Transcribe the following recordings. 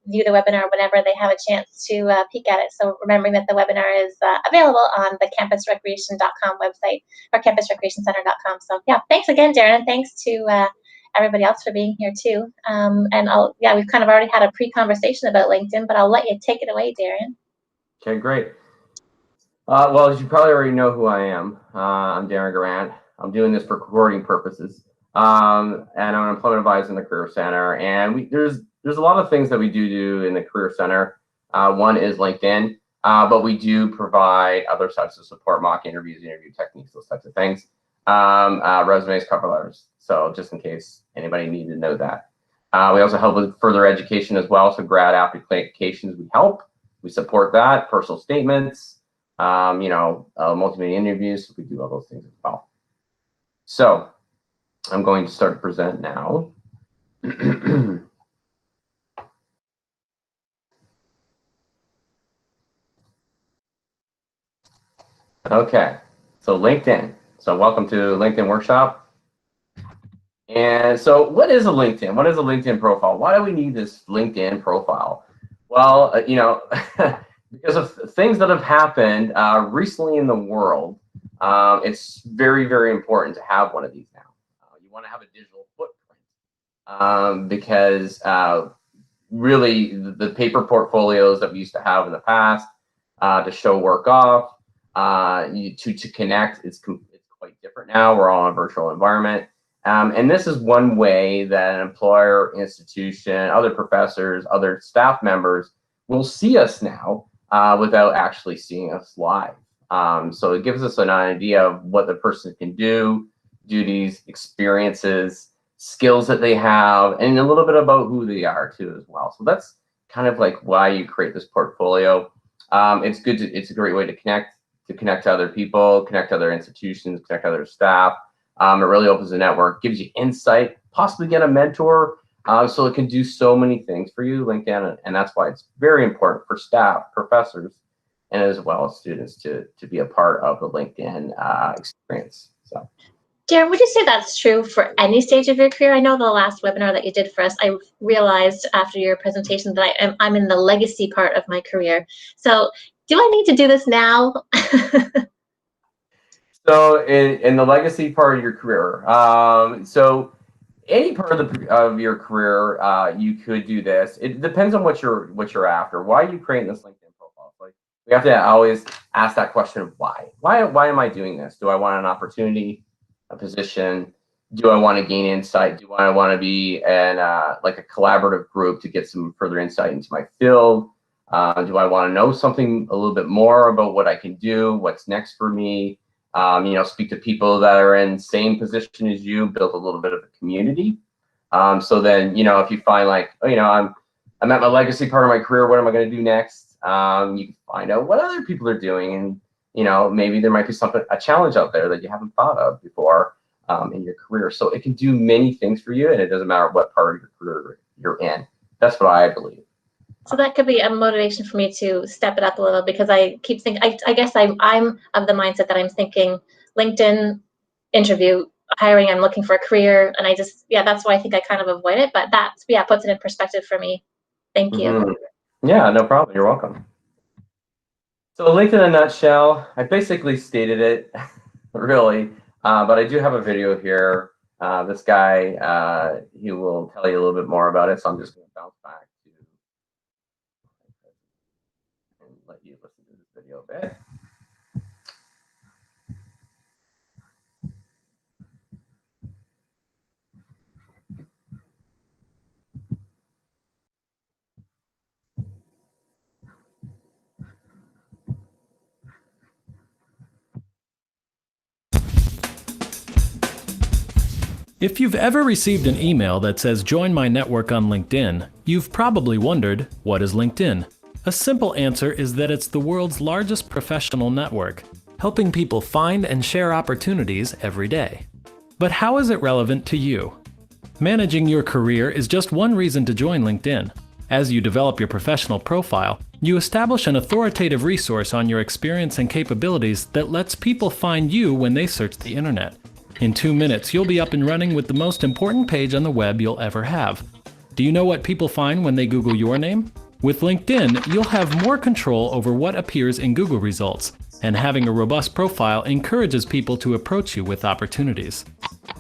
view the webinar whenever they have a chance to peek at it. So remembering that the webinar is available on the campusrecreation.com website or campusrecreationcenter.com. So yeah, thanks again, Darren, and thanks to everybody else for being here too. We've kind of already had a pre-conversation about LinkedIn, but I'll let you take it away, Darren. Okay, great. Well, as you probably already know who I am, I'm Darren Garant. I'm doing this for recording purposes, and I'm an employment advisor in the Career Center. And there's a lot of things that we do in the Career Center. One is LinkedIn, but we do provide other types of support, mock interviews, interview techniques, those types of things, resumes, cover letters. So just in case anybody needed to know that. We also help with further education as well. So grad applications, we help. We support that, personal statements, multimedia interviews. We do all those things as well. So I'm going to start to present now. Okay, so LinkedIn. So welcome to LinkedIn Workshop. And so what is a LinkedIn? What is a LinkedIn profile? Why do we need this LinkedIn profile? Well, because of things that have happened recently in the world, it's very, very important to have one of these now. You want to have a digital footprint because really the paper portfolios that we used to have in the past to show work off, to connect, it's quite different now. We're all in a virtual environment. And this is one way that an employer, institution, other professors, other staff members will see us now without actually seeing us live. So it gives us an idea of what the person can do, duties, experiences, skills that they have, and a little bit about who they are too as well. So that's kind of like why you create this portfolio. It's a great way to connect to other people, connect to other institutions, connect to other staff. It really opens the network, gives you insight, possibly get a mentor. So it can do so many things for you, LinkedIn, and that's why it's very important for staff, professors, and as well as students to be a part of the LinkedIn experience. So, Darren, would you say that's true for any stage of your career? I know the last webinar that you did for us, I realized after your presentation that I'm in the legacy part of my career. So do I need to do this now? So in the legacy part of your career, so any part of your career, you could do this. It depends on what you're after. Why are you creating this LinkedIn profile? Like we have to always ask that question of why. Why am I doing this? Do I want an opportunity, a position? Do I want to gain insight? Do I want to be in like a collaborative group to get some further insight into my field? Do I want to know something a little bit more about what I can do? What's next for me? Speak to people that are in the same position as you, build a little bit of a community. So then, if you find like, I'm at my legacy part of my career, what am I going to do next? You can find out what other people are doing, and maybe there might be a challenge out there that you haven't thought of before in your career. So it can do many things for you, and it doesn't matter what part of your career you're in. That's what I believe. So that could be a motivation for me to step it up a little, because I keep thinking, I guess I'm of the mindset that I'm thinking LinkedIn interview, hiring, I'm looking for a career, and that's why I think I kind of avoid it, but that puts it in perspective for me. Thank you. Mm-hmm. Yeah, no problem. You're welcome. So LinkedIn in a nutshell, I basically stated it, really, but I do have a video here. This guy, he will tell you a little bit more about it, so I'm just going to bounce back and let you listen to this video a bit. If you've ever received an email that says join my network on LinkedIn, you've probably wondered, what is LinkedIn? A simple answer is that it's the world's largest professional network, helping people find and share opportunities every day. But how is it relevant to you? Managing your career is just one reason to join LinkedIn. As you develop your professional profile, you establish an authoritative resource on your experience and capabilities that lets people find you when they search the internet. In 2 minutes, you'll be up and running with the most important page on the web you'll ever have. Do you know what people find when they Google your name? With LinkedIn, you'll have more control over what appears in Google results, and having a robust profile encourages people to approach you with opportunities.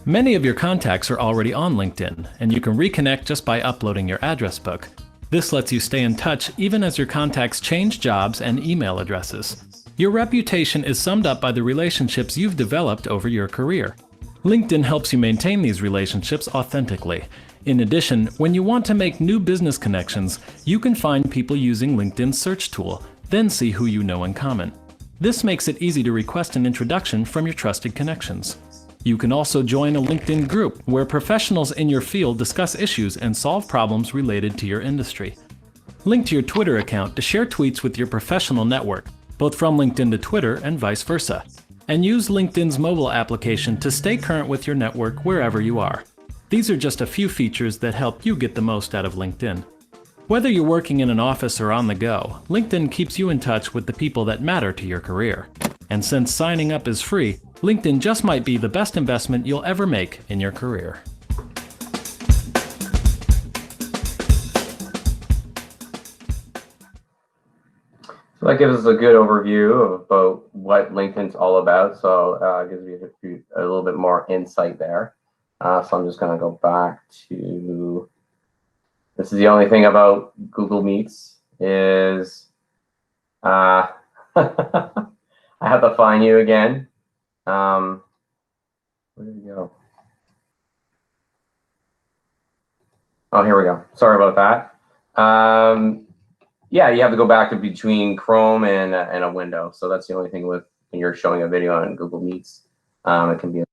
Many of your contacts are already on LinkedIn, and you can reconnect just by uploading your address book. This lets you stay in touch even as your contacts change jobs and email addresses. Your reputation is summed up by the relationships you've developed over your career. LinkedIn helps you maintain these relationships authentically. In addition, when you want to make new business connections, you can find people using LinkedIn's search tool, then see who you know in common. This makes it easy to request an introduction from your trusted connections. You can also join a LinkedIn group where professionals in your field discuss issues and solve problems related to your industry. Link to your Twitter account to share tweets with your professional network, both from LinkedIn to Twitter and vice versa. And use LinkedIn's mobile application to stay current with your network wherever you are. These are just a few features that help you get the most out of LinkedIn. Whether you're working in an office or on the go, LinkedIn keeps you in touch with the people that matter to your career. And since signing up is free, LinkedIn just might be the best investment you'll ever make in your career. So that gives us a good overview about what LinkedIn's all about. So it gives you a little bit more insight there. So I'm just going to go back to, this is the only thing about Google Meets is I have to find you again. Where did we go? Oh, here we go. Sorry about that. Yeah, you have to go back to between Chrome and a window. So that's the only thing with when you're showing a video on Google Meets. It can be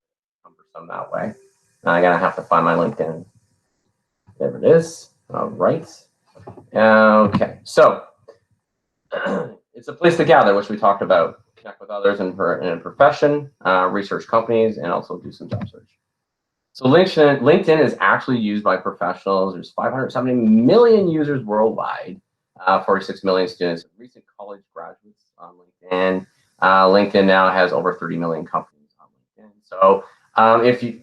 cumbersome that way. I'm gonna have to find my LinkedIn. There it is. All right. Okay. So it's a place to gather, which we talked about. Connect with others in a profession, research companies, and also do some job search. So LinkedIn is actually used by professionals. There's 570 million users worldwide. 46 million students, recent college graduates on LinkedIn. LinkedIn now has over 30 million companies on LinkedIn. So if you,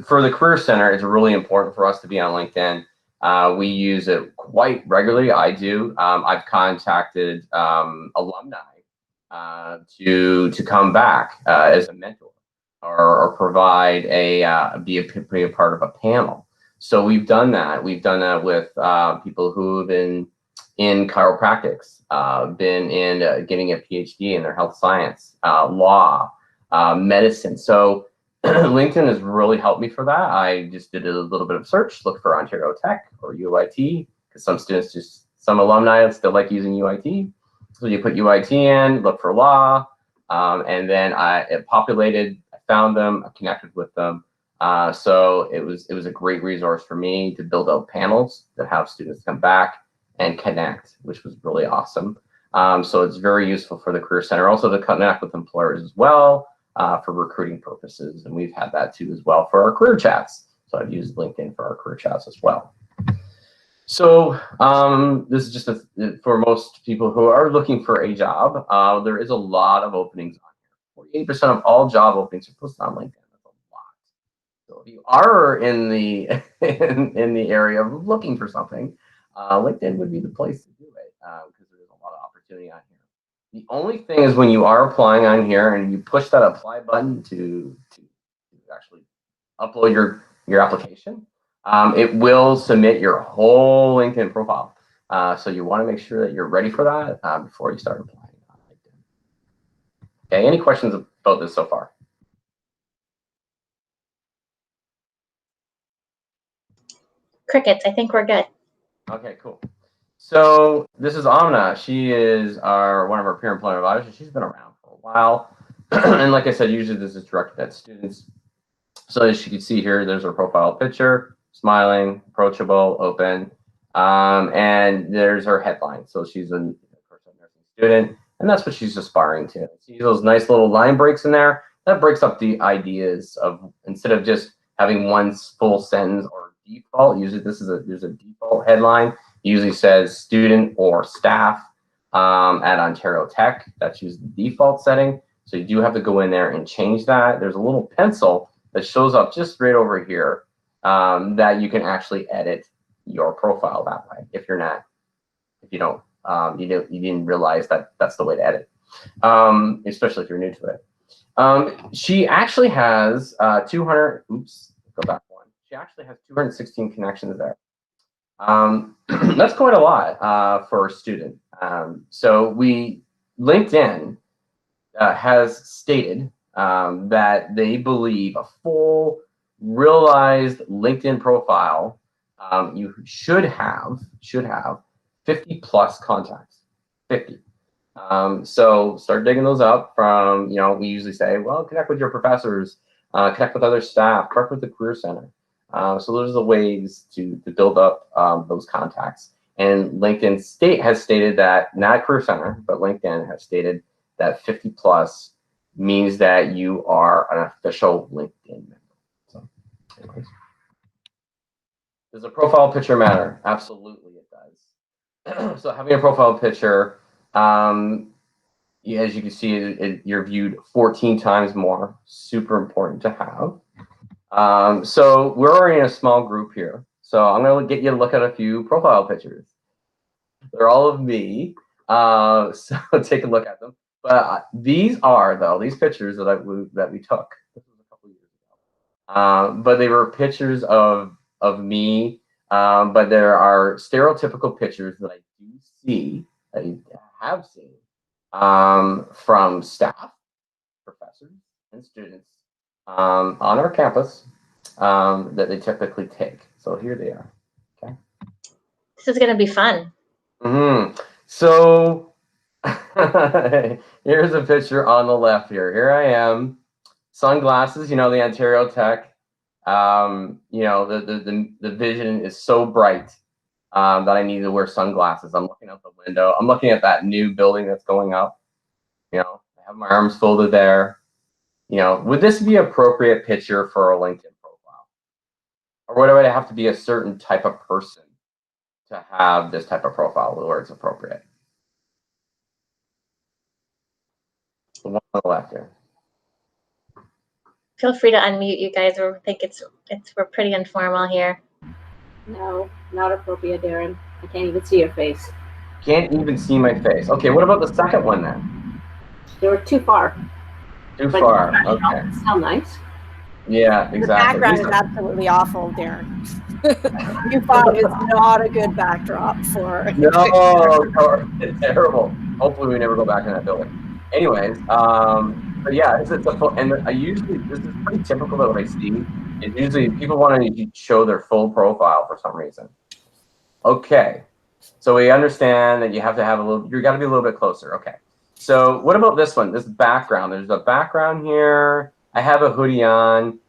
for the Career Center, it's really important for us to be on LinkedIn. We use it quite regularly. I do. I've contacted alumni to come back as a mentor or provide be a part of a panel. So we've done that. We've done that with people who have been in chiropractics, been in getting a PhD in their health science, law, medicine. So LinkedIn has really helped me for that. I just did a little bit of search, look for Ontario Tech or UIT, because some alumni still like using UIT. So you put UIT in, look for law, and then it populated, I found them, I connected with them. So it was a great resource for me to build out panels that have students come back and connect, which was really awesome. So it's very useful for the Career Center, also to connect with employers as well for recruiting purposes. And we've had that too as well for our career chats. So I've used LinkedIn for our career chats as well. So this is just for most people who are looking for a job. There is a lot of openings on here. 48% of all job openings are posted on LinkedIn. That's a lot. So if you are in the in the area of looking for something, LinkedIn would be the place to do it because there's a lot of opportunity on here. The only thing is when you are applying on here and you push that apply button to actually upload your application, it will submit your whole LinkedIn profile. So you want to make sure that you're ready for that before you start applying on LinkedIn. Okay, any questions about this so far? Crickets, I think we're good. Okay, cool. So this is Amna. She is one of our peer employment advisors. She's been around for a while. And like I said, usually this is directed at students. So as you can see here, there's her profile picture, smiling, approachable, open. And there's her headline. So she's a nursing student, and that's what she's aspiring to. See those nice little line breaks in there? That breaks up the ideas of, instead of just having one full sentence or default, usually there's a default headline. It usually says student or staff at Ontario Tech. That's usually the default setting. So you do have to go in there and change that. There's a little pencil that shows up just right over here that you can actually edit your profile that way. If you're not, if you don't, you didn't realize that that's the way to edit, especially if you're new to it. She actually has 200. Oops, go back one. She actually has 216 connections there. That's quite a lot for a student. So LinkedIn has stated that they believe a full realized LinkedIn profile, you should have 50 plus contacts, 50. So start digging those up from, we usually say, well, connect with your professors, connect with other staff, connect with the Career Center. So those are the ways to build up those contacts. And LinkedIn has stated that, not Career Center, but LinkedIn has stated that 50 plus means that you are an official LinkedIn member. So, anyways. Does a profile picture matter? Absolutely it does. So having a profile picture, as you can see, you're viewed 14 times more. Super important to have. So we're already in a small group here. So I'm going to get you to look at a few profile pictures. They're all of me. So take a look at them. But these pictures that we took. This was a couple years ago. But they were pictures of me. But there are stereotypical pictures that I do see, that I have seen, from staff, professors, and students on our campus that they typically take. So here they are. Okay. This is going to be fun. So here's a picture on the left here. Here I am, sunglasses, the Ontario Tech. The vision is so bright that I need to wear sunglasses. I'm looking out the window. I'm looking at that new building that's going up. I have my arms folded there. Would this be an appropriate picture for a LinkedIn profile? Or would I have to be a certain type of person to have this type of profile where it's appropriate? The one on the left here. Feel free to unmute, you guys. I think we're pretty informal here. No, not appropriate, Darren. I can't even see your face. Can't even see my face. Okay, what about the second one then? They were too far. Too far. Okay. Still nice. Yeah, exactly. The background is absolutely awful, Darren. U5 is not a good backdrop for. No, it's terrible. Hopefully, we never go back in that building. Anyways, but yeah, this is pretty typical that what I see. Is usually people want to show their full profile for some reason. Okay, so we understand that you have to have you got to be a little bit closer. Okay, so what about this one? This background. There's a background here. I have a hoodie on.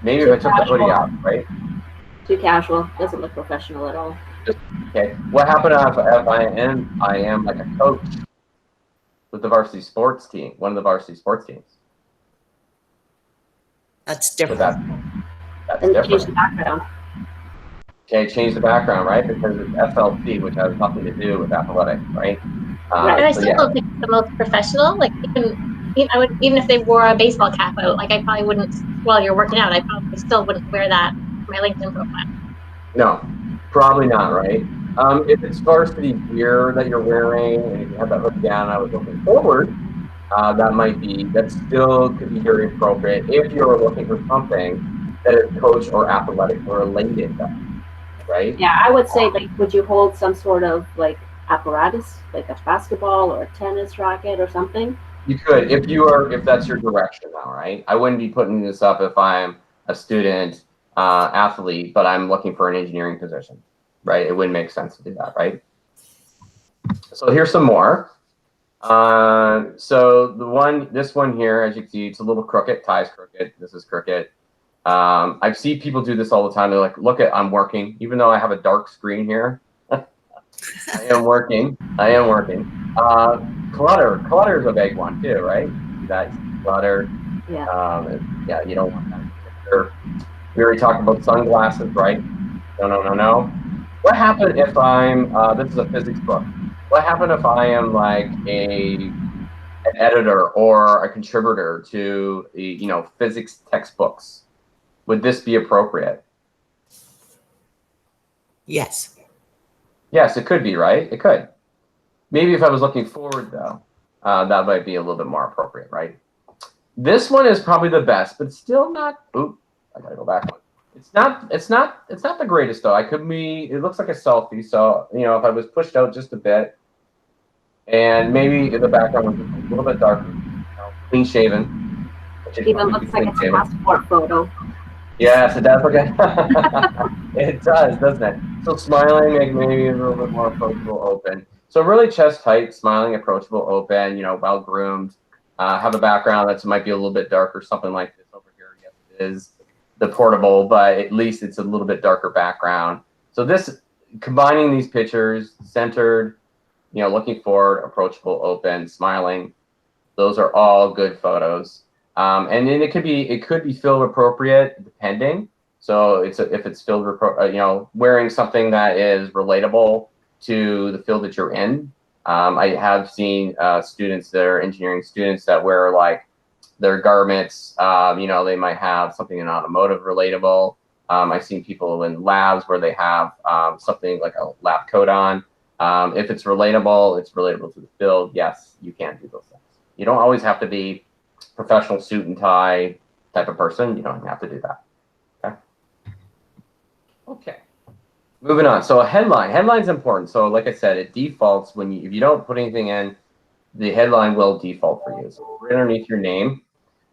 Maybe if I took the hoodie off, right? Too casual. Doesn't look professional at all. Okay. What happened if I am like a coach with the varsity sports team, one of the varsity sports teams? That's different. That's And different. change the background. Okay, change the background, right? Because it's FLC, which has nothing to do with athletics, right? Right. And I still don't think it's the most professional. Like even if they wore a baseball cap out, like I probably wouldn't. While you're working out, I probably still wouldn't wear that for my LinkedIn profile. No, probably not, right? If it's varsity gear that you're wearing and if you have that hoodie down, I was looking forward. That still could be very appropriate if you're looking for something that is coach or athletic related, right? Yeah, I would say, like, would you hold some sort of like apparatus, like a basketball or a tennis racket or something? You could, if that's your direction now, right? I wouldn't be putting this up if I'm a student athlete, but I'm looking for an engineering position, right? It wouldn't make sense to do that, right? So here's some more. So this one here, as you can see, it's a little crooked. Ty's crooked. This is crooked. I see people do this all the time. They're like, look I'm working, even though I have a dark screen here. I am working. Clutter is a big one too, right? That's clutter. Yeah. Yeah, you don't want that. We already talked about sunglasses, right? No. What happened if I'm, this is a physics book. What happened if I am like an editor or a contributor to, physics textbooks? Would this be appropriate? Yes. Yes, it could be, right? It could. Maybe if I was looking forward, though, that might be a little bit more appropriate, right? This one is probably the best, but still not. Oop, I gotta go back one. It's not. It's not the greatest though. I could be. It looks like a selfie, so you know, if I was pushed out just a bit, and maybe the background was a little bit darker, clean shaven. Even looks like it's a passport photo. Yes, it does. Okay. It does, doesn't it? So smiling, maybe a little bit more approachable, open. So really chest tight, smiling, approachable, open. You know, well groomed. Have a background that might be a little bit darker, something like this over here. Yes, it is the portable, but at least it's a little bit darker background. So this, combining these pictures, centered, you know, looking forward, approachable, open, smiling. Those are all good photos. And then it could be field appropriate depending. So if it's field, you know, wearing something that is relatable to the field that you're in. I have seen students that are engineering students that wear like their garments. You know, they might have something in automotive relatable. I've seen people in labs where they have something like a lab coat on. If it's relatable to the field. Yes, you can do those things. You don't always have to be professional suit and tie type of person. You don't have to do that. Okay. Okay. Moving on. So a headline. Headline's important. So like I said, it defaults when if you don't put anything in, the headline will default for you. So right underneath your name.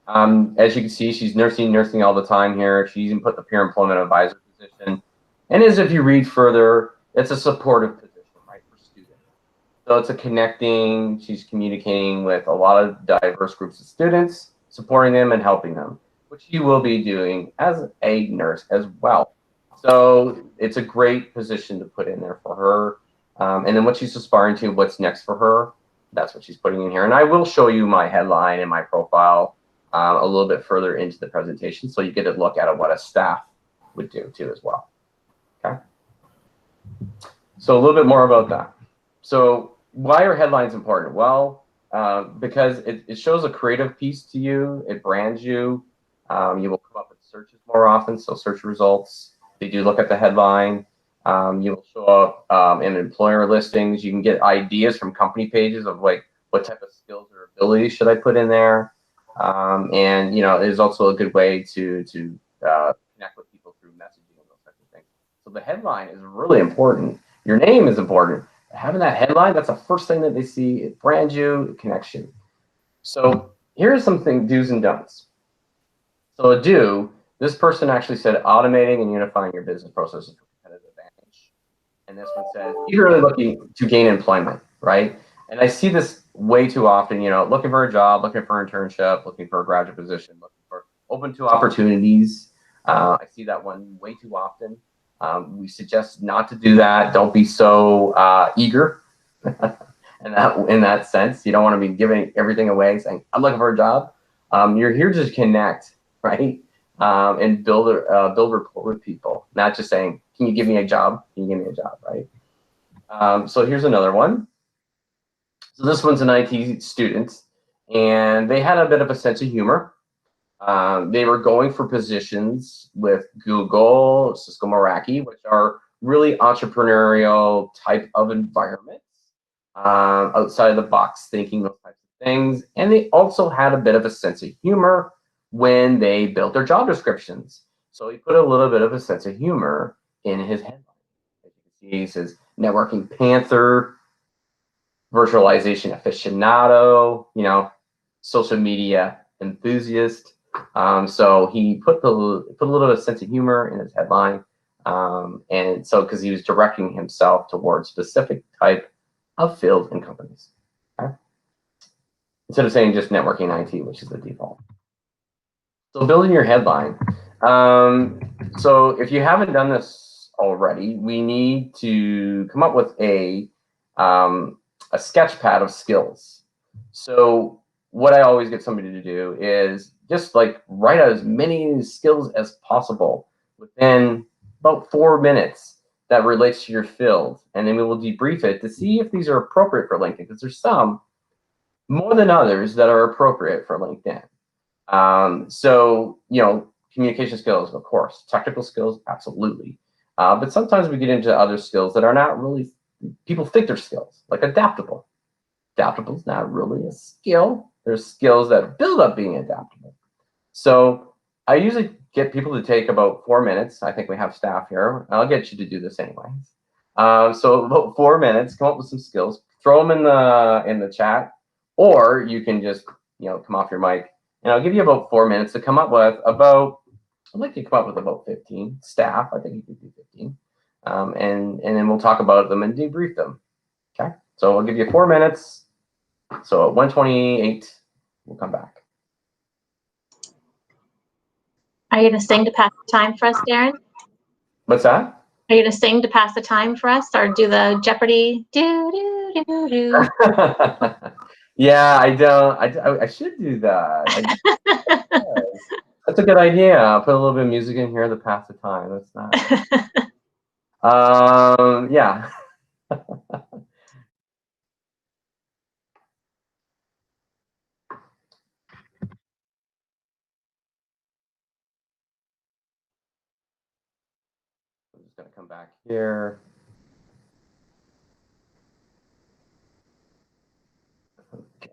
As you can see, she's nursing all the time here. She even put the peer employment advisor position. And as if you read further, it's a supportive position, right, for students. So it's a connecting, she's communicating with a lot of diverse groups of students, supporting them and helping them, which you will be doing as a nurse as well. So it's a great position to put in there for her. And then what she's aspiring to, what's next for her, that's what she's putting in here. And I will show you my headline and my profile a little bit further into the presentation, so you get a look at what a staff would do too as well. Okay. So a little bit more about that. So why are headlines important? Well, because it shows a creative piece to you. It brands you. You will come up with searches more often. So search results, they do look at the headline. You will show up in employer listings. You can get ideas from company pages of like what type of skills or abilities should I put in there. And you know, it is also a good way to connect with people through messaging and those types of things. So the headline is really important. Your name is important. Having that headline, that's the first thing that they see. It brands you, it connects you. So here's something do's and don'ts. So a do, this person actually said automating and unifying your business processes for competitive advantage. And this one says you're really looking to gain employment, right? And I see this way too often, you know, looking for a job, looking for an internship, looking for a graduate position, looking for open to opportunities. I see that one way too often. We suggest not to do that. Don't be so eager in that sense. You don't want to be giving everything away, saying, I'm looking for a job. You're here to connect, right? And build rapport with people, not just saying, can you give me a job? Can you give me a job, right? So here's another one. So this one's an IT student, and they had a bit of a sense of humor. They were going for positions with Google, Cisco Meraki, which are really entrepreneurial type of environments, outside of the box thinking, those types of things. And they also had a bit of a sense of humor when they built their job descriptions. So he put a little bit of a sense of humor in his headline. As you can see, he says, networking panther, virtualization aficionado, you know, social media enthusiast. So he put a little bit of sense of humor in his headline. And so, because he was directing himself towards specific type of field and companies. Okay? Instead of saying just networking IT, which is the default. So building your headline. So if you haven't done this already, we need to come up with a sketch pad of skills. So what I always get somebody to do is just like write out as many skills as possible within about 4 minutes that relates to your field. And then we will debrief it to see if these are appropriate for LinkedIn, because there's some more than others that are appropriate for LinkedIn. So, you know, communication skills, of course, technical skills, absolutely. But sometimes we get into other skills that are not really, people think they're skills, like adaptable. Adaptable is not really a skill. There's skills that build up being adaptable. So I usually get people to take about 4 minutes. I think we have staff here. I'll get you to do this anyways. So about 4 minutes, come up with some skills, throw them in the chat, or you can just come off your mic, and I'll give you about 4 minutes to come up with about. I'd like to come up with about 15 staff. I think you could do 15, and then we'll talk about them and debrief them. Okay, so I'll give you 4 minutes. So at 1:28, we'll come back. Are you going to sing to pass the time for us, Darren? What's that? Are you going to sing to pass the time for us, or do the Jeopardy? Do do do do. Yeah, I don't. I should do that. That's a good idea. I'll put a little bit of music in here to pass the time. That's not. Yeah. I'm just gonna come back here. Okay.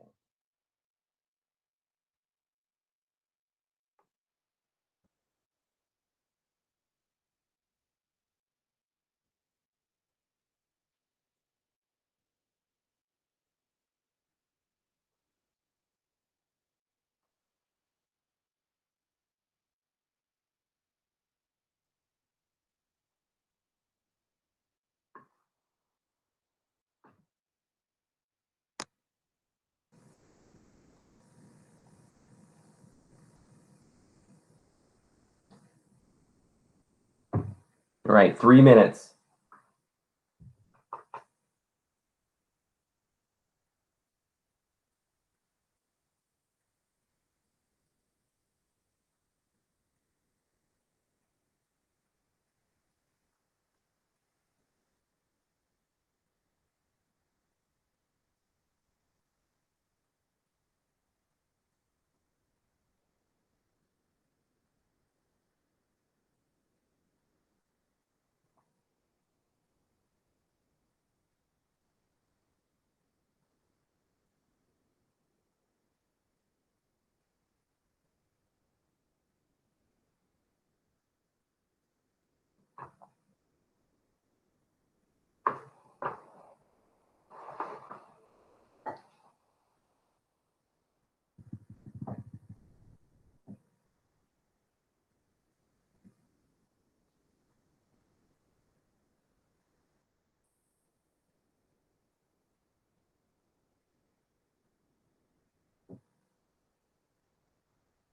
All right, 3 minutes.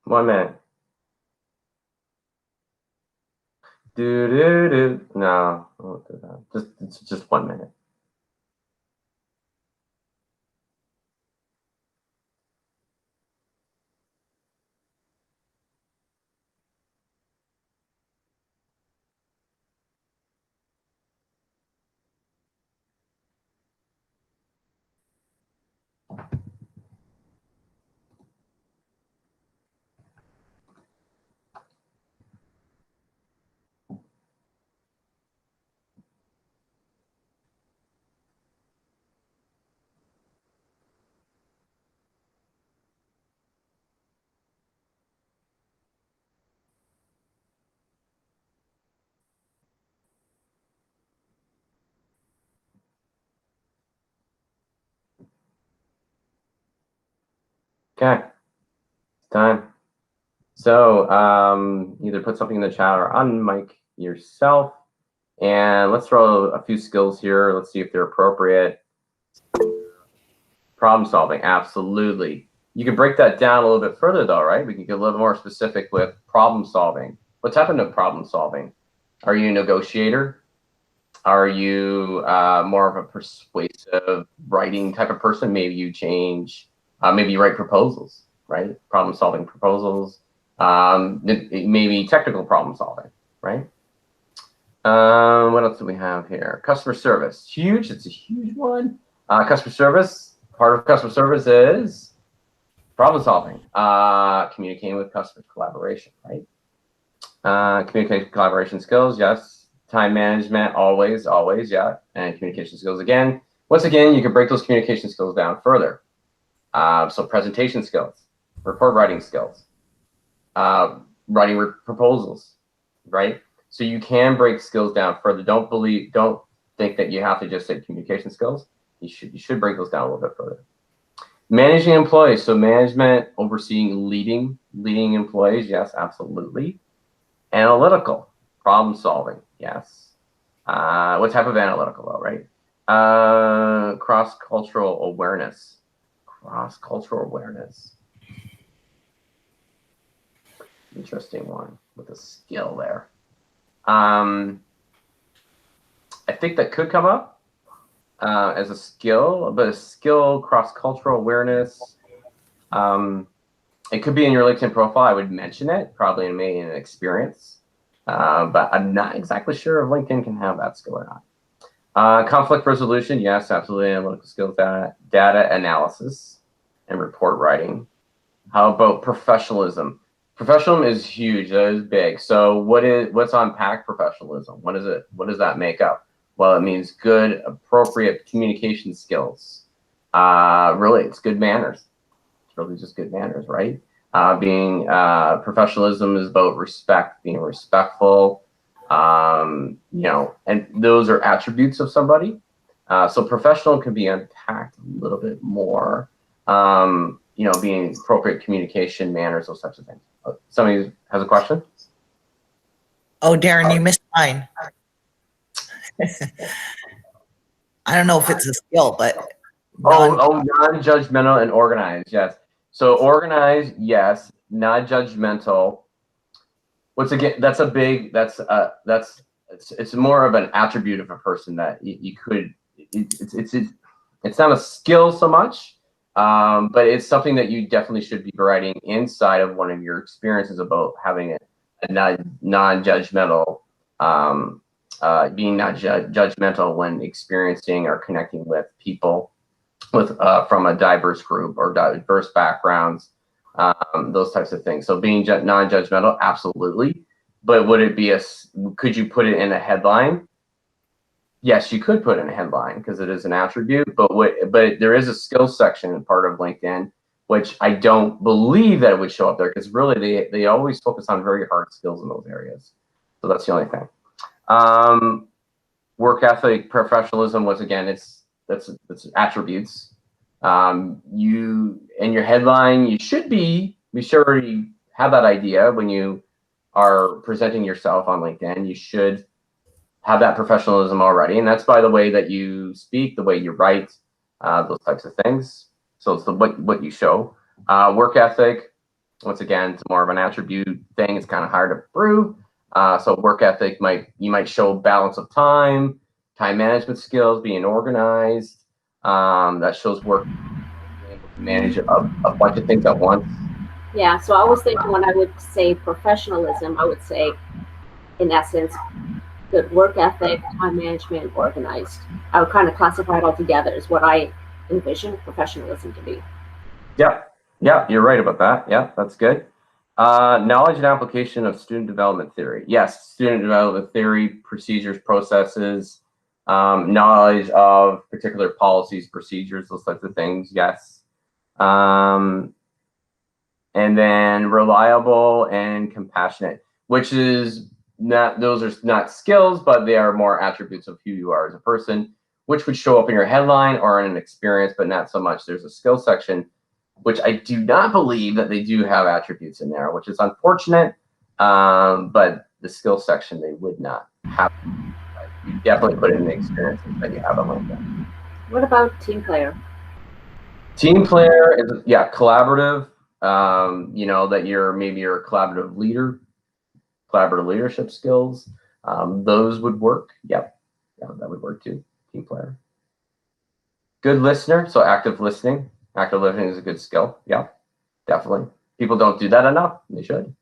One minute. Do do do. No, I won't do that. It's just 1 minute. Okay, it's time. So either put something in the chat or unmic yourself. And let's throw a few skills here. Let's see if they're appropriate. Problem solving, absolutely. You can break that down a little bit further though, right? We can get a little more specific with problem solving. What type of problem solving? Are you a negotiator? Are you more of a persuasive writing type of person? Maybe you change, maybe you write proposals, right? Problem solving proposals. Maybe technical problem solving, right? What else do we have here? Customer service, huge. It's a huge one. Customer service, part of customer service is problem solving, communicating with customers, collaboration, right? Communication, collaboration skills, yes. Time management, always, yeah. And communication skills again. Once again, you can break those communication skills down further. So presentation skills, report writing skills, writing proposals, right? So you can break skills down further. Don't think that you have to just say communication skills. You should break those down a little bit further. Managing employees, so management, overseeing, leading employees, yes, absolutely. Analytical, problem solving, yes. What type of analytical though, right? Cross-cultural awareness. Interesting one with a skill there. I think that could come up as a skill, but a skill, cross-cultural awareness. It could be in your LinkedIn profile. I would mention it, probably in maybe an experience, but I'm not exactly sure if LinkedIn can have that skill or not. Conflict resolution, yes, absolutely. Analytical skills, data analysis, and report writing. How about professionalism? Professionalism is huge. That is big. So what's unpack professionalism? What is it? What does that make up? Well, it means good, appropriate communication skills. Really, it's good manners. It's really just good manners, right? Professionalism is about respect, being respectful. And those are attributes of somebody. So professional can be unpacked a little bit more. Being appropriate communication, manners, those types of things. Somebody has a question? Oh, Darren, you missed mine. I don't know if it's a skill, but non-judgmental and organized, yes. So organized, yes. Non-judgmental. Once again, it's more of an attribute of a person that you could. It's not a skill so much. But it's something that you definitely should be writing inside of one of your experiences about having a non-judgmental, being not judgmental when experiencing or connecting with people from a diverse group or diverse backgrounds, those types of things. So being non-judgmental, absolutely. But could you put it in a headline? Yes, you could put in a headline because it is an attribute, but there is a skills section part of LinkedIn, which I don't believe that it would show up there because really they always focus on very hard skills in those areas. So that's the only thing. Work ethic, professionalism, once again, it's attributes. You in your headline, you should be sure you have that idea when you are presenting yourself on LinkedIn. You should have that professionalism already, and that's by the way that you speak, the way you write, those types of things. So it's what you show. Work ethic, once again, it's more of an attribute thing. It's kind of hard to prove. So work ethic you might show balance of time management skills, being organized. That shows work, being able to manage a bunch of things at once. Yeah. So I was thinking when I would say professionalism, I would say, in essence, good work ethic, time management, organized. I would kind of classify it all together as what I envision professionalism to be. Yeah, you're right about that. Yeah, that's good. Knowledge and application of student development theory. Yes, student development theory, procedures, processes, knowledge of particular policies, procedures, those types of things. Yes. And then reliable and compassionate, which is those are not skills, but they are more attributes of who you are as a person, which would show up in your headline or in an experience, but not so much. There's a skill section, which I do not believe that they do have attributes in there, which is unfortunate. But the skill section, they would not have. You definitely put it in the experiences that you have on LinkedIn. What about team player? Team player is, collaborative. That you're a collaborative leader. Collaborative leadership skills, those would work. Yep, yeah, that would work too. Team player. Good listener, so active listening. Active listening is a good skill. Yeah, definitely. People don't do that enough. They should.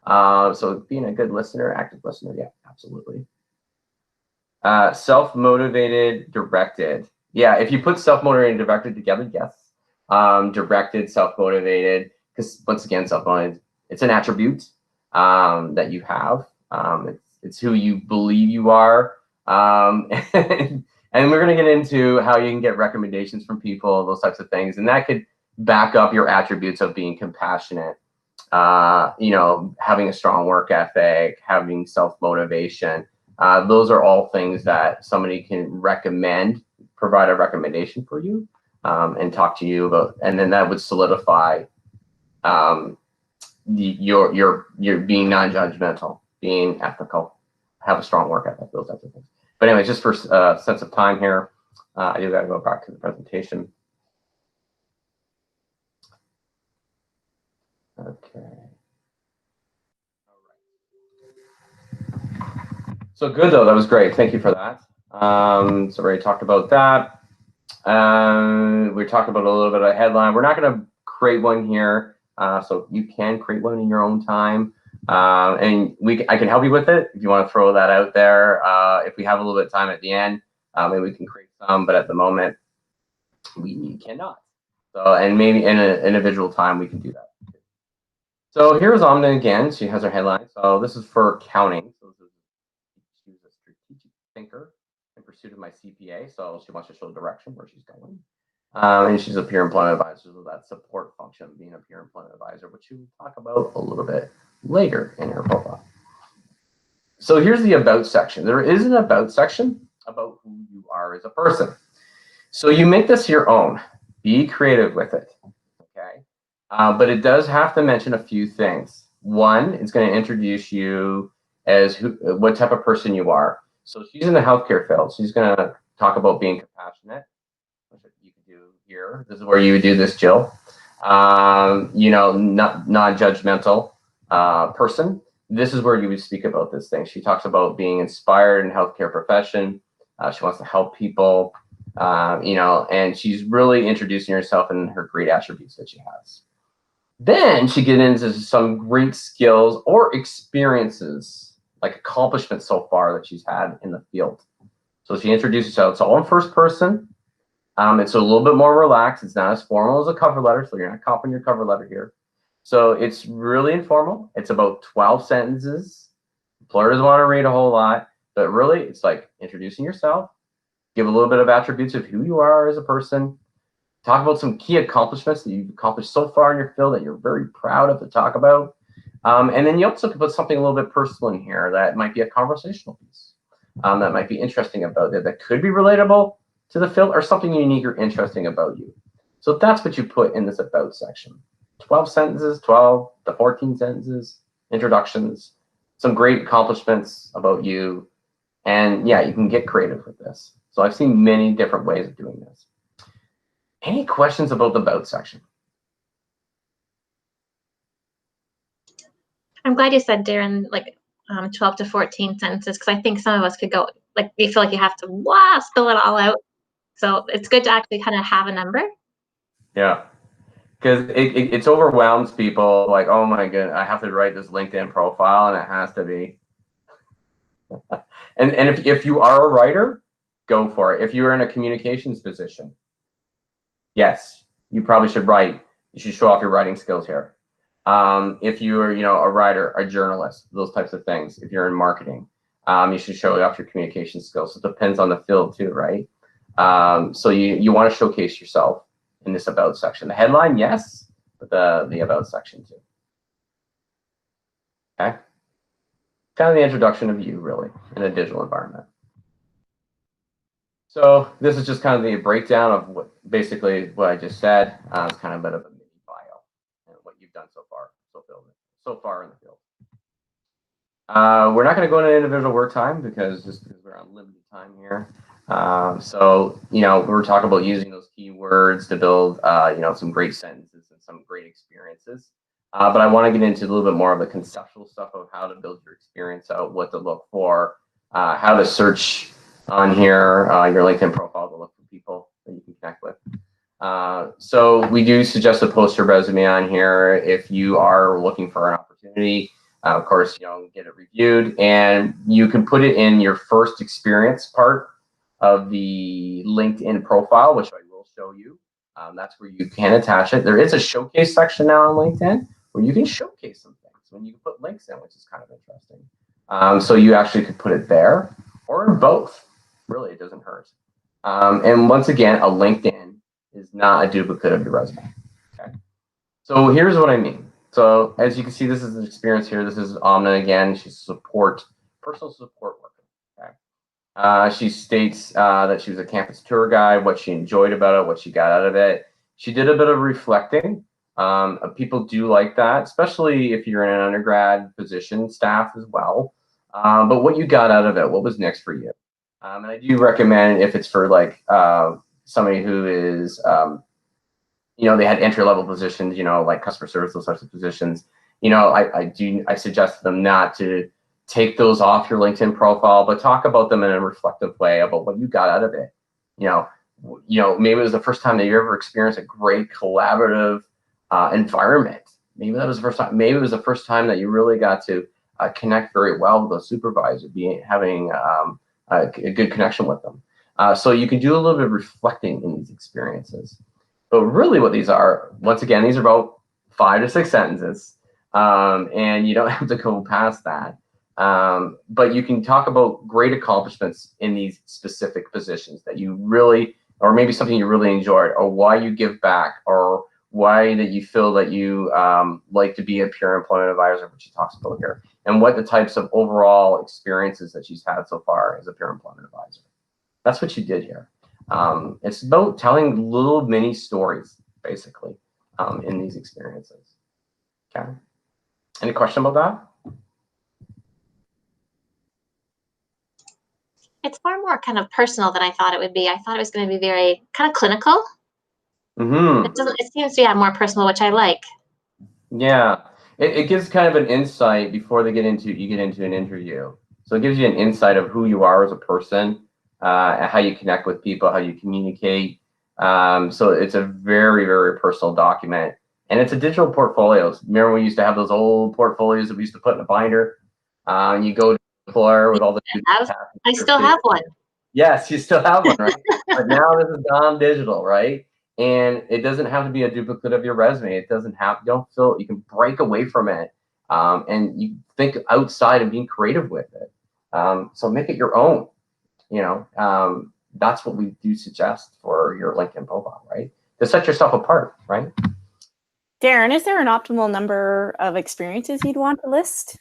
So being a good listener, active listener, yeah, absolutely. Self-motivated, directed. Yeah, if you put self-motivated and directed together, yes. Directed, self-motivated, because once again, self-motivated, it's an attribute that you have. It's who you believe you are. And we're going to get into how you can get recommendations from people, those types of things. And that could back up your attributes of being compassionate, you know, having a strong work ethic, having self-motivation. Those are all things that somebody can recommend, provide a recommendation for you, and talk to you about, and then that would solidify your being non-judgmental, being ethical, have a strong work ethic, those types of things. But anyway, just for sense of time here, I do got to go back to the presentation. Okay. All right. So good though, that was great. Thank you for that. So we already talked about that. We talked about a little bit of a headline. We're not going to create one here, so you can create one in your own time. And I can help you with it if you want to throw that out there. If we have a little bit of time at the end, maybe we can create some, but at the moment we cannot. So, and maybe in an individual time we can do that. So here's Amna again. She has her headline. So this is for accounting. So she's a strategic thinker in pursuit of my CPA. So she wants to show direction where she's going. And she's a peer employment advisor, so that support function of being a peer employment advisor, which we'll talk about a little bit later in her profile. So here's the about section. There is an about section about who you are as a person. So you make this your own. Be creative with it, okay? But it does have to mention a few things. One, it's going to introduce you as what type of person you are. So she's in the healthcare field. She's going to talk about being compassionate, which you can do here. This is where you would do this, Jill. You know, non-judgmental person. This is where you would speak about this thing. She talks about being inspired in healthcare profession. She wants to help people, you know, and she's really introducing herself and her great attributes that she has. Then she gets into some great skills or experiences, like accomplishments so far that she's had in the field. So she introduces herself. It's all in first person. It's a little bit more relaxed. It's not as formal as a cover letter, so you're not copying your cover letter here. So it's really informal. It's about 12 sentences. Employer doesn't want to read a whole lot, but really it's like introducing yourself, give a little bit of attributes of who you are as a person, talk about some key accomplishments that you've accomplished so far in your field that you're very proud of to talk about. And then you also could put something a little bit personal in here that might be a conversational piece, that might be interesting about it, that could be relatable to the field, or something unique or interesting about you. So that's what you put in this about section. 12 sentences, 12 to 14 sentences, introductions, some great accomplishments about you. And yeah, you can get creative with this. So I've seen many different ways of doing this. Any questions about the about section? I'm glad you said, Darren, like 12 to 14 sentences, because I think some of us could go, like, you feel like you have to spill it all out. So it's good to actually kind of have a number. Yeah. Because it overwhelms people, like, oh my goodness, I have to write this LinkedIn profile and it has to be. and if you are a writer, go for it. If you're in a communications position, yes, you probably should write. You should show off your writing skills here. If you're, a writer, a journalist, those types of things. If you're in marketing, you should show off your communication skills. It depends on the field too, right? So you want to showcase yourself in this about section. The headline, yes, but the about section too. Okay. Kind of the introduction of you, really, in a digital environment. So this is just kind of the breakdown of basically what I just said. It's kind of a bit of a mini bio and what you've done so far in the field. We're not going to go into individual work time because we're on limited time here. So we're talking about using those keywords to build some great sentences and some great experiences. But I want to get into a little bit more of the conceptual stuff of how to build your experience out, what to look for, how to search on here, your LinkedIn profile to look for people that you can connect with. So we do suggest to post your resume on here if you are looking for an opportunity. Of course, get it reviewed, and you can put it in your first experience part of the LinkedIn profile, which I will show you. That's where you can attach it. There is a showcase section now on LinkedIn where you can showcase some things when you put links in, which is kind of interesting. So you actually could put it there or in both. Really, it doesn't hurt. And once again, a LinkedIn is not a duplicate of your resume. Okay. So here's what I mean. So as you can see, this is an experience here. This is Amna again. She's personal support worker. Okay. She states that she was a campus tour guide, what she enjoyed about it, what she got out of it. She did a bit of reflecting. People do like that, especially if you're in an undergrad position, staff as well. But what you got out of it, what was next for you? And I do recommend if it's for like somebody who is, they had entry-level positions, like customer service, those types of positions. I suggest them not to take those off your LinkedIn profile, but talk about them in a reflective way about what you got out of it. Maybe it was the first time that you ever experienced a great collaborative environment. Maybe that was the first time. Maybe it was the first time that you really got to connect very well with a supervisor, having a good connection with them. So you can do a little bit of reflecting in these experiences. But really what these are, once again, these are about 5 to 6 sentences. And you don't have to go past that. But you can talk about great accomplishments in these specific positions that you really, or maybe something you really enjoyed, or why you give back, or why that you feel that you like to be a peer employment advisor, which she talks about here, and what the types of overall experiences that she's had so far as a peer employment advisor. That's what she did here. It's about telling little mini stories, basically, in these experiences. Okay. Any question about that? It's far more kind of personal than I thought it would be. I thought it was going to be very kind of clinical. Mm-hmm. It seems to be more personal, which I like. Yeah, it gives kind of an insight before you get into an interview. So it gives you an insight of who you are as a person, how you connect with people, how you communicate. So it's a very, very personal document, and it's a digital portfolio. Remember, we used to have those old portfolios that we used to put in a binder. And you go to the employer with all the. I still have one. Yes, you still have one, right? But now this is gone digital, right? And it doesn't have to be a duplicate of your resume. It doesn't have, you can break away from it, and you think outside and being creative with it. So make it your own, that's what we do suggest for your LinkedIn profile, right? To set yourself apart, right? Darren, is there an optimal number of experiences you'd want to list?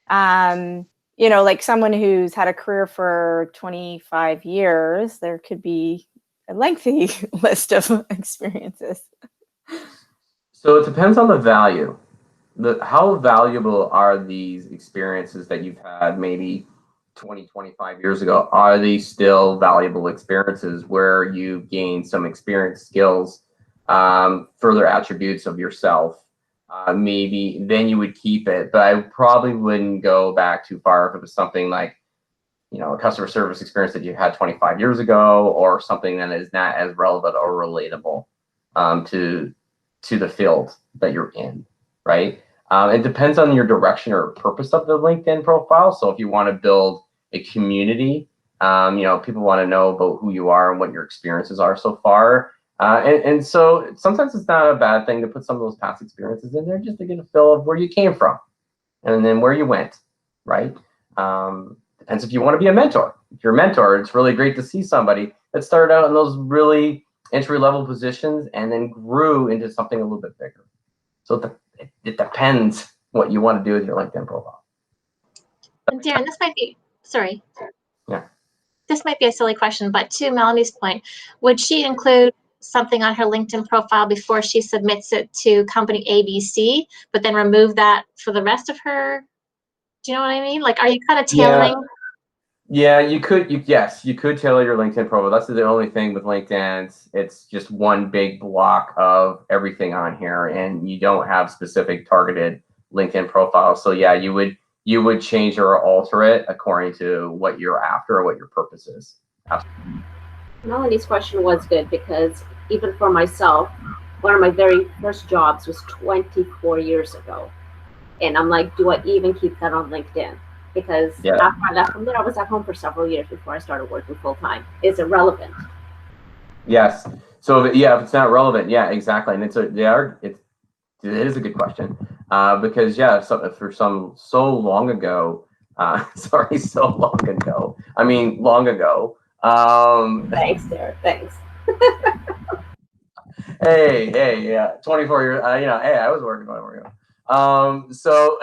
Like someone who's had a career for 25 years, there could be a lengthy list of experiences. So it depends on the value. How valuable are these experiences that you've had maybe 20, 25 years ago? Are these still valuable experiences where you gain some experience, skills, further attributes of yourself? Maybe then you would keep it, but I probably wouldn't go back too far if it was something like, a customer service experience that you had 25 years ago, or something that is not as relevant or relatable to the field that you're in, right? It depends on your direction or purpose of the LinkedIn profile. So if you want to build a community, people want to know about who you are and what your experiences are so far. And so sometimes it's not a bad thing to put some of those past experiences in there just to get a feel of where you came from and then where you went, right? Depends if you want to be a mentor. If you're a mentor, it's really great to see somebody that started out in those really entry-level positions and then grew into something a little bit bigger. So it depends what you want to do with your LinkedIn profile. And Darren, this might be, sorry. Yeah. This might be a silly question, but to Melanie's point, would she include something on her LinkedIn profile before she submits it to company ABC, but then remove that for the rest of her? Do you know what I mean? Like, are you kind of tailoring? Yeah, you could. Yes, you could tailor your LinkedIn profile. That's the only thing with LinkedIn. It's just one big block of everything on here, and you don't have specific targeted LinkedIn profiles. So yeah, you would change or alter it according to what you're after or what your purpose is. Absolutely. Melanie's question was good because even for myself, one of my very first jobs was 24 years ago. And I'm like, do I even keep that on LinkedIn? Because after I left from there, I was at home for several years before I started working full time. Is it relevant? Yes. So if it's not relevant, yeah, exactly. And it is a good question because so long ago, Sorry, so long ago. I mean, long ago. Thanks, Derek. Thanks. Hey, yeah, 24 years. Hey, I was working 24 years. So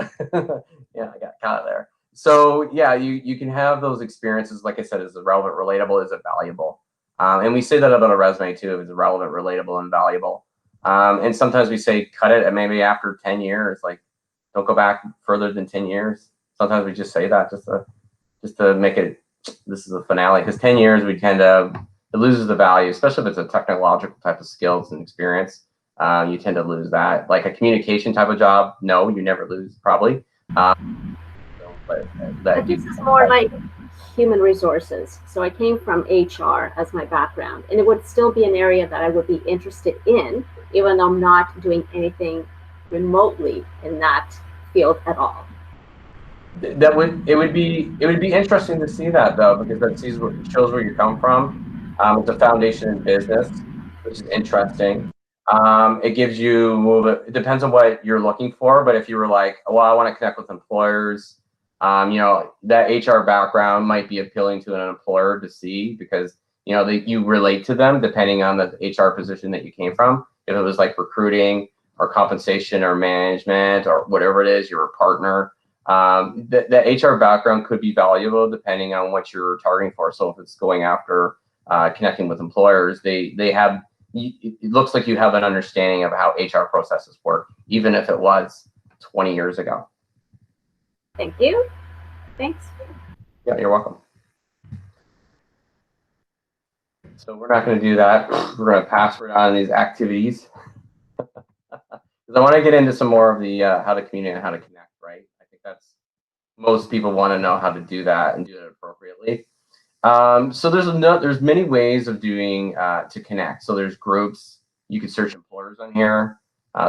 yeah, I got caught there. So yeah, you can have those experiences. Like I said, is it relevant, relatable? Is it valuable? And we say that about a resume too. Is it relevant, relatable, and valuable? And sometimes we say cut it, and maybe after 10 years, like don't go back further than 10 years. Sometimes we just say that just to make it. This is the finale, because 10 years we tend to. It loses the value, especially if it's a technological type of skills and experience. You tend to lose that. Like a communication type of job, no, you never lose probably. But this is more like human resources. So I came from HR as my background, and it would still be an area that I would be interested in, even though I'm not doing anything remotely in that field at all. It would be interesting to see that though, because that shows where you come from. It's a foundation in business, which is interesting. It gives you it depends on what you're looking for, but if you were like, well, I want to connect with employers, that HR background might be appealing to an employer to see, because you relate to them depending on the HR position that you came from. If it was like recruiting or compensation or management or whatever it is, you're a partner. The HR background could be valuable depending on what you're targeting for. So if it's going after connecting with employers, they have. It looks like you have an understanding of how HR processes work, even if it was 20 years ago. Thank you. Thanks. Yeah, you're welcome. So we're not going to do that. We're going to pass right on these activities. Because I want to get into some more of the how to communicate and how to connect, right? I think that's most people want to know how to do that and do it appropriately. So there's many ways of doing to connect. So there's groups. You can search employers on here.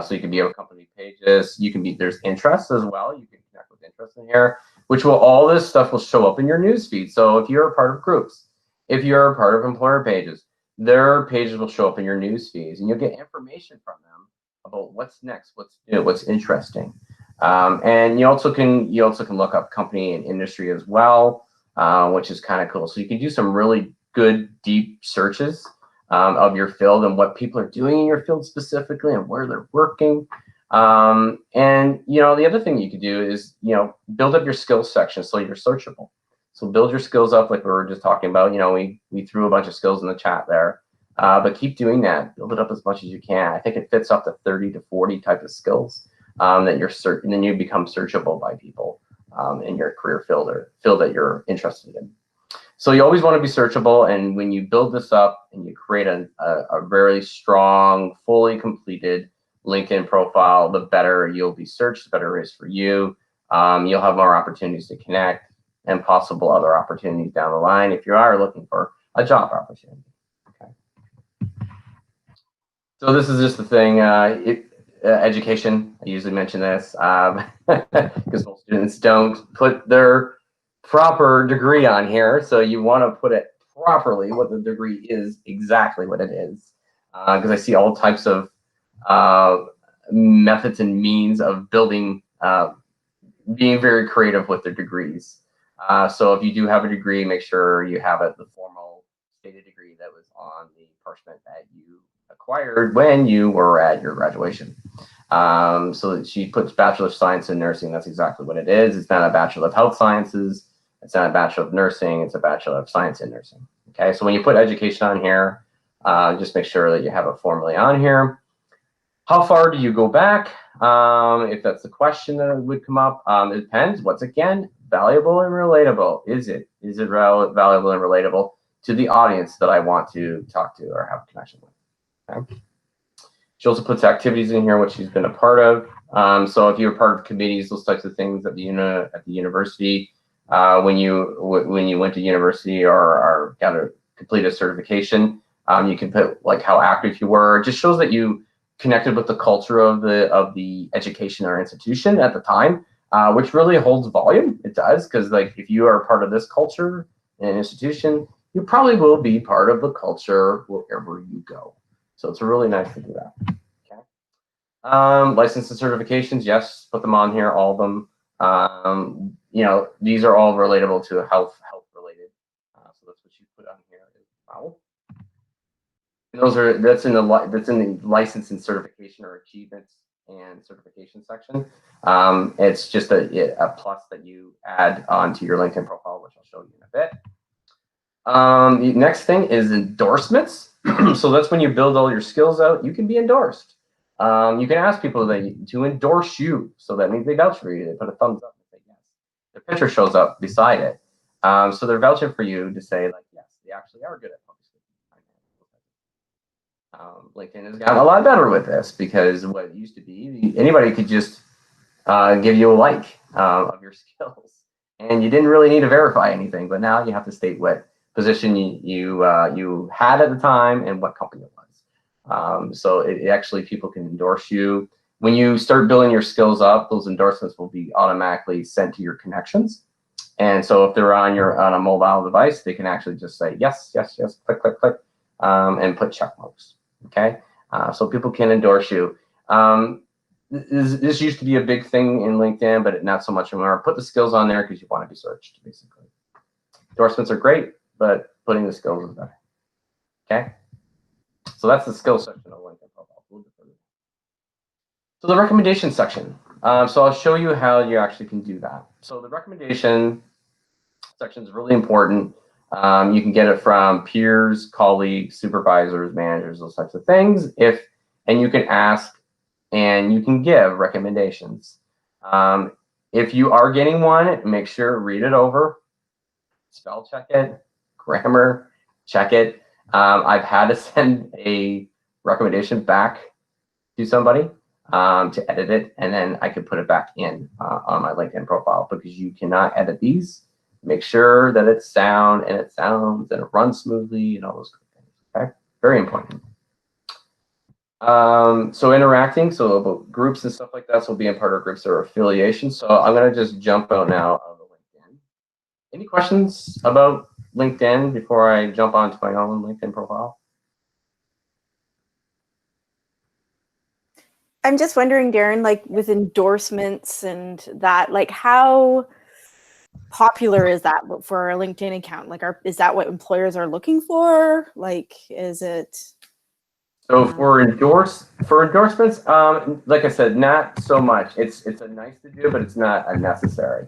So you can be able to company pages. There's interests as well. You can connect with interests in here, which all this stuff will show up in your newsfeed. So if you're a part of groups, if you're a part of employer pages, their pages will show up in your newsfeeds, and you'll get information from them about what's next, what's new, what's interesting. And you also can look up company and industry as well. Which is kind of cool. So you can do some really good deep searches of your field and what people are doing in your field specifically and where they're working. And the other thing you could do is build up your skills section so you're searchable. So build your skills up like we were just talking about. We threw a bunch of skills in the chat there, but keep doing that. Build it up as much as you can. I think it fits up to 30 to 40 type of skills that you're and then you become searchable by people. In your career field or field that you're interested in. So you always want to be searchable, and when you build this up and you create a very strong, fully completed LinkedIn profile, the better you'll be searched, the better it is for you. You'll have more opportunities to connect and possible other opportunities down the line if you are looking for a job opportunity. Okay. So this is just the thing. Education, I usually mention this because most students don't put their proper degree on here. So you want to put it properly, what the degree is, exactly what it is. Because I see all types of methods and means of building, being very creative with their degrees. So if you do have a degree, make sure you have the formal stated degree that was on the parchment that you acquired when you were at your graduation. So she puts Bachelor of Science in Nursing. That's exactly what it is. It's not a Bachelor of Health Sciences. It's not a Bachelor of Nursing. It's a Bachelor of Science in Nursing. Okay, so when you put education on here, just make sure that you have it formally on here. How far do you go back? If that's the question that would come up, it depends. Once again, valuable and relatable. Is it valuable and relatable to the audience that I want to talk to or have a connection with? Okay. She also puts activities in here, which she's been a part of. So if you're part of committees, those types of things at the university, when you went to university or got to complete a certification, you can put like how active you were. It just shows that you connected with the culture of the education or institution at the time, which really holds volume. It does, because like if you are part of this culture and institution, you probably will be part of the culture wherever you go. So it's really nice to do that. Okay. License and certifications, yes, put them on here, all of them. these are all relatable to health related. So that's what you put on here as well. And that's in the license and certification or achievements and certification section. It's just a plus that you add onto your LinkedIn profile, which I'll show you in a bit. The next thing is endorsements. So that's when you build all your skills out, you can be endorsed. You can ask people to endorse you. So that means they vouch for you. They put a thumbs up and say yes. Their picture shows up beside it. So they're vouching for you to say, like, yes, they actually are good at public speaking. LinkedIn has gotten a lot better with this, because what it used to be, anybody could just give you a like of your skills, and you didn't really need to verify anything. But now you have to state what position you had at the time and what company it was. So it actually, people can endorse you. When you start building your skills up, those endorsements will be automatically sent to your connections. And so if they're on a mobile device, they can actually just say yes, yes, yes, click, click, click, and put check marks. Okay, so people can endorse you. This used to be a big thing in LinkedIn, but not so much anymore. Put the skills on there because you want to be searched, basically. Endorsements are great, but putting the skills is better. Okay, so that's the skills section of LinkedIn profile. So the recommendation section. So I'll show you how you actually can do that. So the recommendation section is really important. You can get it from peers, colleagues, supervisors, managers, those types of things. And you can ask and you can give recommendations. If you are getting one, make sure read it over, spell check it, grammar check it. I've had to send a recommendation back to somebody to edit it, and then I could put it back in on my LinkedIn profile, because you cannot edit these. Make sure that it's sound and it sounds and it runs smoothly and all those good things. Okay, very important. So interacting, so about groups and stuff like that, so being part of groups or affiliations. So I'm gonna just jump out now of the LinkedIn. Any questions about LinkedIn before I jump onto my own LinkedIn profile? I'm just wondering, Darren, like with endorsements and that, like how popular is that for a LinkedIn account? Like, is that what employers are looking for? Like, is it? So for endorsements, like I said, not so much. It's a nice to do, but it's not a necessary.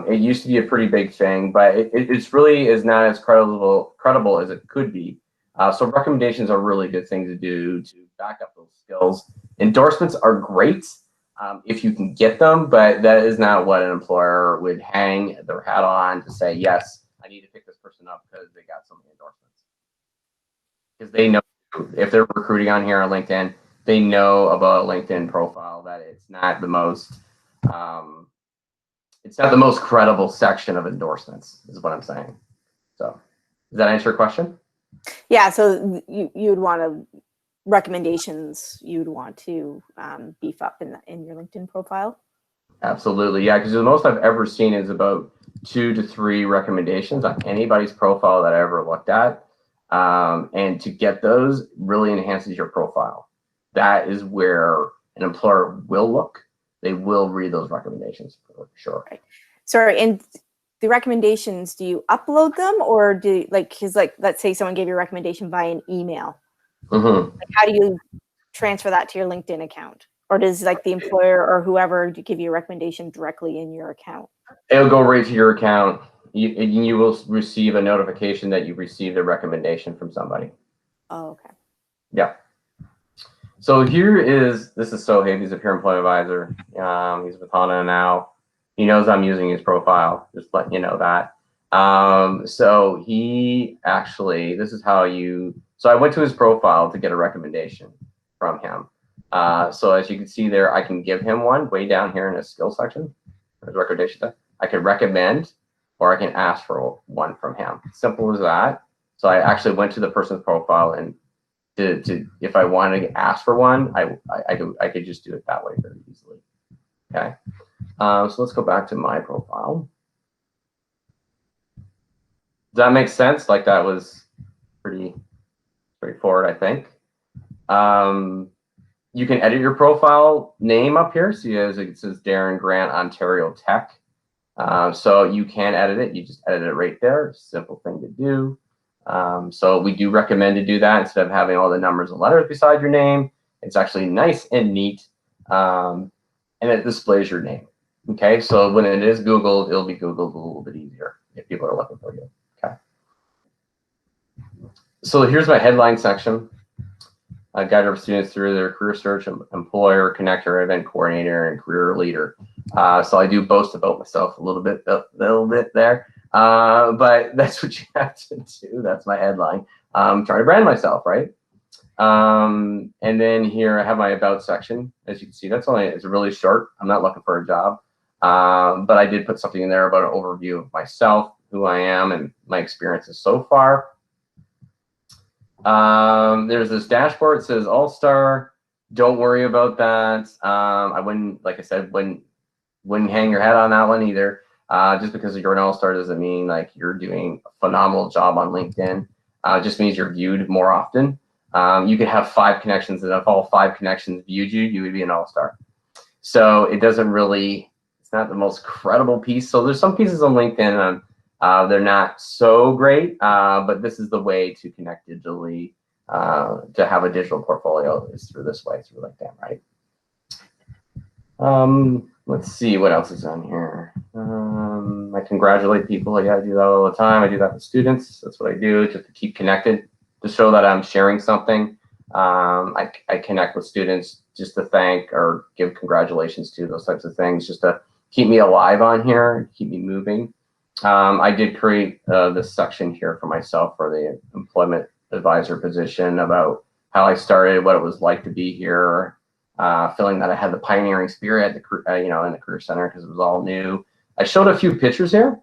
It used to be a pretty big thing, but it's really is not as credible as it could be. So recommendations are a really good thing to do to back up those skills. Endorsements are great if you can get them, but that is not what an employer would hang their hat on to say, yes, I need to pick this person up because they got so many endorsements. Because they know if they're recruiting on here on LinkedIn, they know about a LinkedIn profile that it's not the most credible section of endorsements, is what I'm saying. So does that answer your question? Yeah, so you would want to recommendations you would want to beef up in your LinkedIn profile? Absolutely, yeah, because the most I've ever seen is about 2 to 3 recommendations on anybody's profile that I ever looked at. And to get those really enhances your profile. That is where an employer will look. They will read those recommendations for sure. Right. Sorry, and the recommendations, do you upload them, or do let's say someone gave you a recommendation via an email? Mm-hmm. Like, how do you transfer that to your LinkedIn account? Or does like the employer or whoever give you a recommendation directly in your account? It'll go right to your account. You will receive a notification that you received a recommendation from somebody. Oh, okay. Yeah. So this is Sohaib. He's a peer employment advisor. He's with HANA now. He knows I'm using his profile, just letting you know that. So he actually, this is how so I went to his profile to get a recommendation from him. So as you can see there, I can give him one way down here in his skill section, his recommendation. I can recommend, or I can ask for one from him. Simple as that. So I actually went to the person's profile, and if I wanted to ask for one, I could just do it that way very easily. Okay. So let's go back to my profile. Does that make sense? Like, that was pretty straightforward, I think. You can edit your profile name up here. See, as it says Darren Grant Ontario Tech. So you can edit it. You just edit it right there. Simple thing to do. So we do recommend to do that instead of having all the numbers and letters beside your name. It's actually nice and neat, and it displays your name. Okay, so when it is Googled, it'll be Googled a little bit easier if people are looking for you. Okay. So here's my headline section. I guide our students through their career search, employer, connector, event coordinator, and career leader. So I do boast about myself a little bit there, but that's what you have to do. That's my headline. Trying to brand myself, right? And then here I have my about section. As you can see, it's really short. I'm not looking for a job, but I did put something in there about an overview of myself, who I am, and my experiences so far. There's this dashboard. It says All-Star. Don't worry about that. I wouldn't, like I said, wouldn't hang your head on that one either. Just because you're an All-Star doesn't mean like you're doing a phenomenal job on LinkedIn. It just means you're viewed more often. You could have 5 connections, and if all 5 connections viewed you, you would be an All-Star. So it doesn't really, it's not the most credible piece. So there's some pieces on LinkedIn, they're not so great, but this is the way to connect digitally, to have a digital portfolio is through this way, through LinkedIn, right? Let's see what else is on here. I congratulate people. I gotta do that all the time. I do that with students. That's what I do, just to keep connected, to show that I'm sharing something. I connect with students just to thank or give congratulations to, those types of things, just to keep me alive on here, keep me moving. I did create this section here for myself for the employment advisor position about how I started, what it was like to be here, feeling that I had the pioneering spirit, in the Career Center, because it was all new. I showed a few pictures here.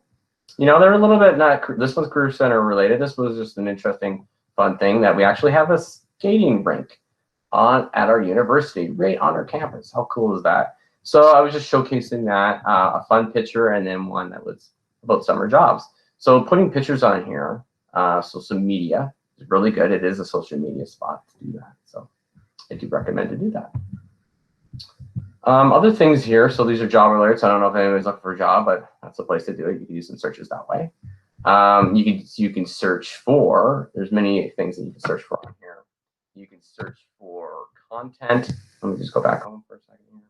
They're a little bit not, this one's Career Center related. This was just an interesting, fun thing that we actually have a skating rink at our university, right on our campus. How cool is that? So I was just showcasing that, a fun picture, and then one that was about summer jobs. So putting pictures on here, social media is really good. It is a social media spot to do that. So I do recommend to do that. Other things here, so these are job alerts. I don't know if anybody's looking for a job, but that's the place to do it. You can do some searches that way. You can search for, there's many things that you can search for on here. You can search for content. Let me just go back home for a second here.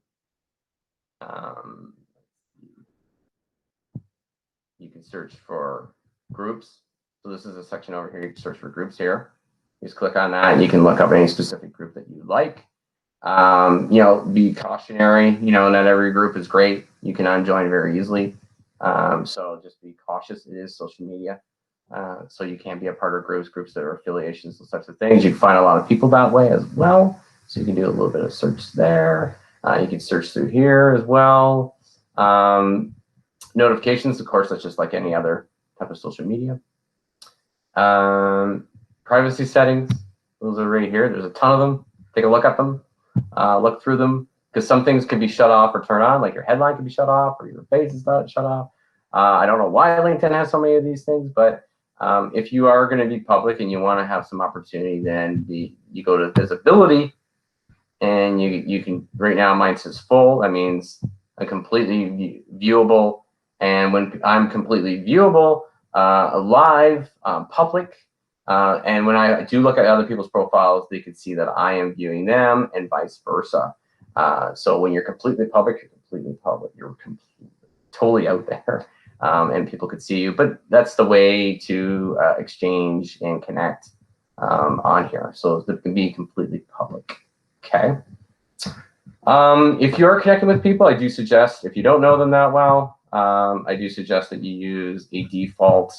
You can search for groups. So this is a section over here. You can search for groups here. You just click on that and you can look up any specific group that you like. Be cautionary, not every group is great. You can unjoin very easily. So just be cautious. It is social media. So you can be a part of groups that are affiliations, those types of things. You can find a lot of people that way as well. So you can do a little bit of search there. You can search through here as well. Notifications, of course, that's just like any other type of social media. Privacy settings, those are right here. There's a ton of them. Take a look at them, look through them, because some things can be shut off or turned on, like your headline can be shut off or your face is not shut off. I don't know why LinkedIn has so many of these things, but if you are going to be public and you want to have some opportunity, then you go to visibility, and you can, right now mine says full. That means I'm completely viewable. And when I'm completely viewable, live, public, and when I do look at other people's profiles, they can see that I am viewing them and vice versa. So when you're completely public, you're completely public. You're totally out there, and people could see you. But that's the way to exchange and connect on here. So it can be completely public. Okay. If you're connecting with people, I do suggest, if you don't know them that well, I do suggest that you use a default,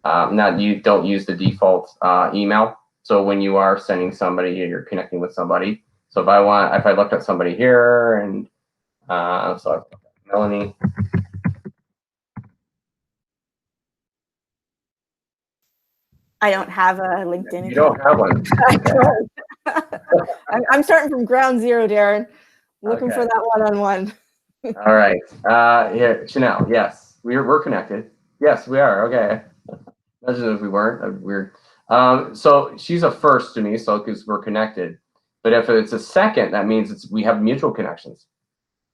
don't use the default email. So when you are sending somebody, you're connecting with somebody. So if I looked at somebody here, and so I've got Melanie. I don't have a LinkedIn. You don't have one. I don't. I'm starting from ground zero, Darren. Looking for that one-on-one. All right. Here, Chanel. Yes, we're connected. Yes, we are. Okay. Imagine if we weren't. That'd be weird. So she's a first to me, so because we're connected. But if it's a second, that means we have mutual connections,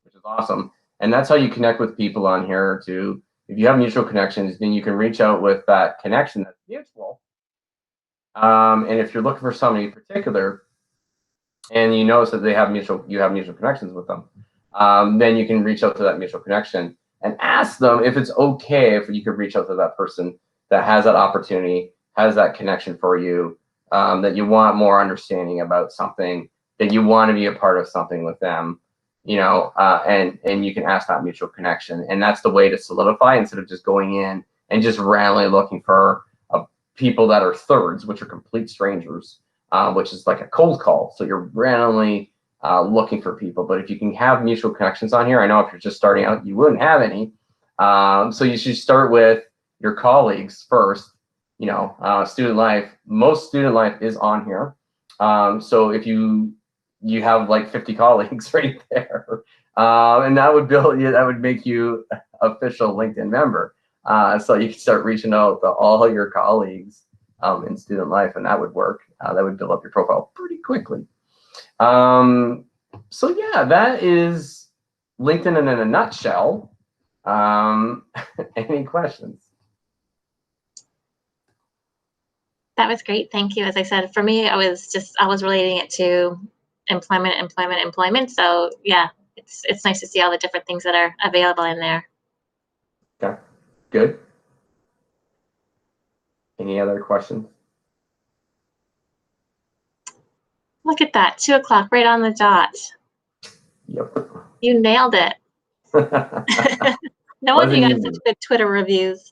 which is awesome. And that's how you connect with people on here too. If you have mutual connections, then you can reach out with that connection that's mutual. And if you're looking for somebody in particular, and you notice that you have mutual connections with them, then you can reach out to that mutual connection and ask them if it's okay if you could reach out to that person that has that opportunity, has that connection for you, that you want more understanding about something, that you want to be a part of something with them, you know, and you can ask that mutual connection. And that's the way to solidify instead of just going in and just randomly looking for people that are thirds, which are complete strangers, which is like a cold call. So you're randomly looking for people. But if you can have mutual connections on here, I know if you're just starting out, you wouldn't have any. So you should start with your colleagues first. You know, student life, most student life is on here. So if you have like 50 colleagues right there, and that would make you official LinkedIn member. So you can start reaching out to all your colleagues in student life, and that would work. That would build up your profile pretty quickly. So yeah, that is LinkedIn in a nutshell. Any questions? That was great. Thank you. As I said, for me, I was relating it to employment. So yeah, it's nice to see all the different things that are available in there. Okay, good. Any other questions? Look at that, 2 o'clock, right on the dot. Yep. You nailed it. No wonder you got Wasn't such good Twitter reviews.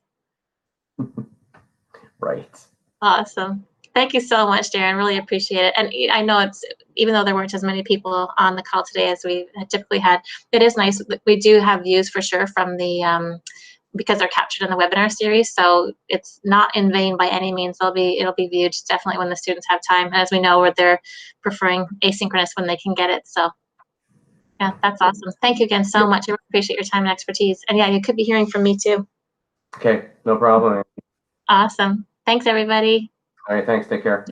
right. Awesome. Thank you so much, Darren. Really appreciate it. And I know even though there weren't as many people on the call today as we typically had, it is nice. We do have views for sure from the, because they're captured in the webinar series. So it's not in vain by any means. It'll be viewed definitely when the students have time. And as we know, where they're preferring asynchronous when they can get it. So yeah, that's awesome. Thank you again so much. I really appreciate your time and expertise. And yeah, you could be hearing from me too. Okay, no problem. Awesome. Thanks, everybody. All right, thanks. Take care.